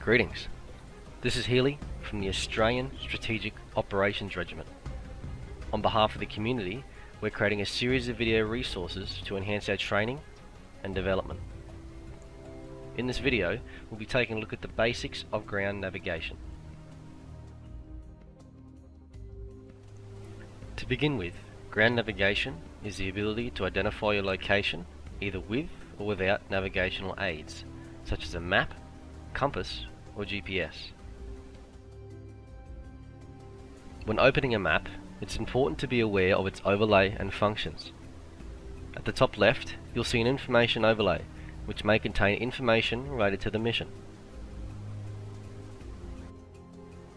Greetings. This is Healy from the Australian Strategic Operations Regiment. On behalf of the community, we're creating a series of video resources to enhance our training and development. In this video, we'll be taking a look at the basics of ground navigation. To begin with, ground navigation is the ability to identify your location either with or without navigational aids, such as a map, compass, or GPS. When opening a map, it's important to be aware of its overlay and functions. At the top left, you'll see an information overlay, which may contain information related to the mission.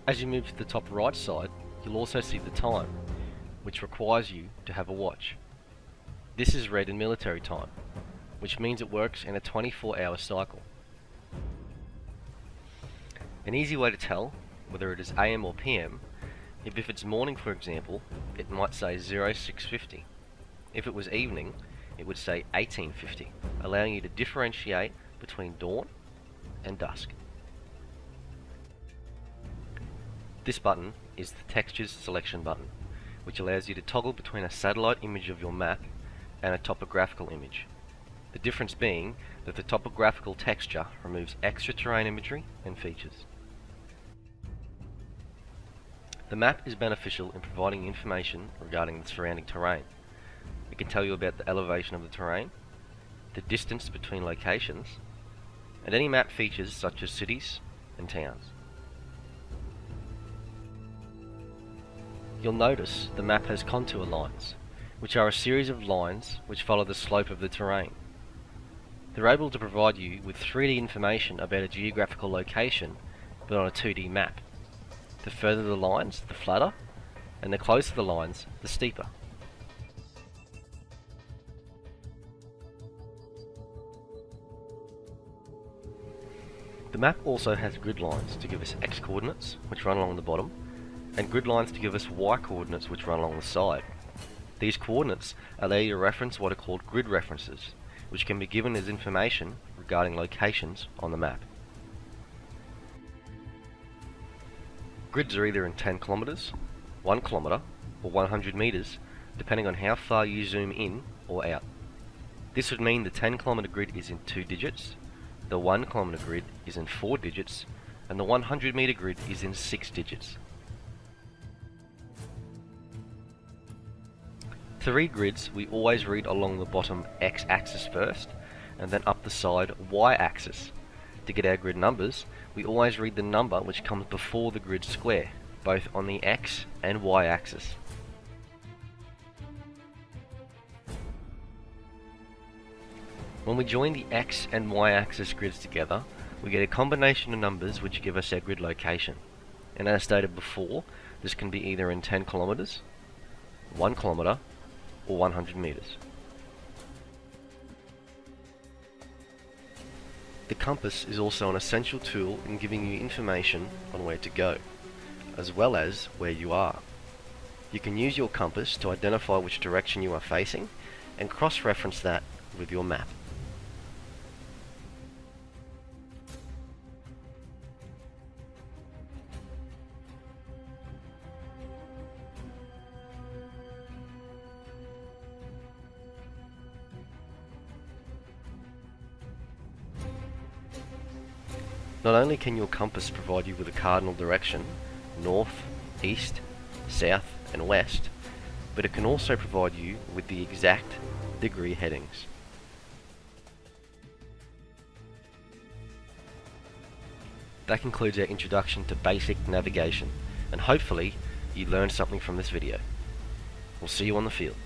As you move to the top right side, you'll also see the time, which requires you to have a watch. This is read in military time, which means it works in a 24-hour cycle. An easy way to tell whether it is AM or PM, if it's morning for example, it might say 0650. If it was evening, it would say 1850, allowing you to differentiate between dawn and dusk. This button is the Textures Selection button, which allows you to toggle between a satellite image of your map and a topographical image. The difference being that the topographical texture removes extra terrain imagery and features. The map is beneficial in providing information regarding the surrounding terrain. It can tell you about the elevation of the terrain, the distance between locations, and any map features such as cities and towns. You'll notice the map has contour lines, which are a series of lines which follow the slope of the terrain. They're able to provide you with 3D information about a geographical location, but on a 2D map. The further the lines, the flatter, and the closer the lines, the steeper. The map also has grid lines to give us X coordinates, which run along the bottom, and grid lines to give us Y coordinates, which run along the side. These coordinates allow you to reference what are called grid references, which can be given as information regarding locations on the map. Grids are either in 10 kilometers, 1 kilometer, or 100 meters, depending on how far you zoom in or out. This would mean the 10 kilometer grid is in 2 digits, the 1 kilometer grid is in 4 digits, and the 100 meter grid is in 6 digits. To read grids, we always read along the bottom X-axis first, and then up the side Y-axis. To get our grid numbers, we always read the number which comes before the grid square, both on the X and Y axis. When we join the X and Y axis grids together, we get a combination of numbers which give us our grid location. And as stated before, this can be either in 10 kilometers, 1 kilometer, or 100 meters. The compass is also an essential tool in giving you information on where to go, as well as where you are. You can use your compass to identify which direction you are facing and cross-reference that with your map. Not only can your compass provide you with a cardinal direction, north, east, south and west, but it can also provide you with the exact degree headings. That concludes our introduction to basic navigation, and hopefully you learned something from this video. We'll see you on the field.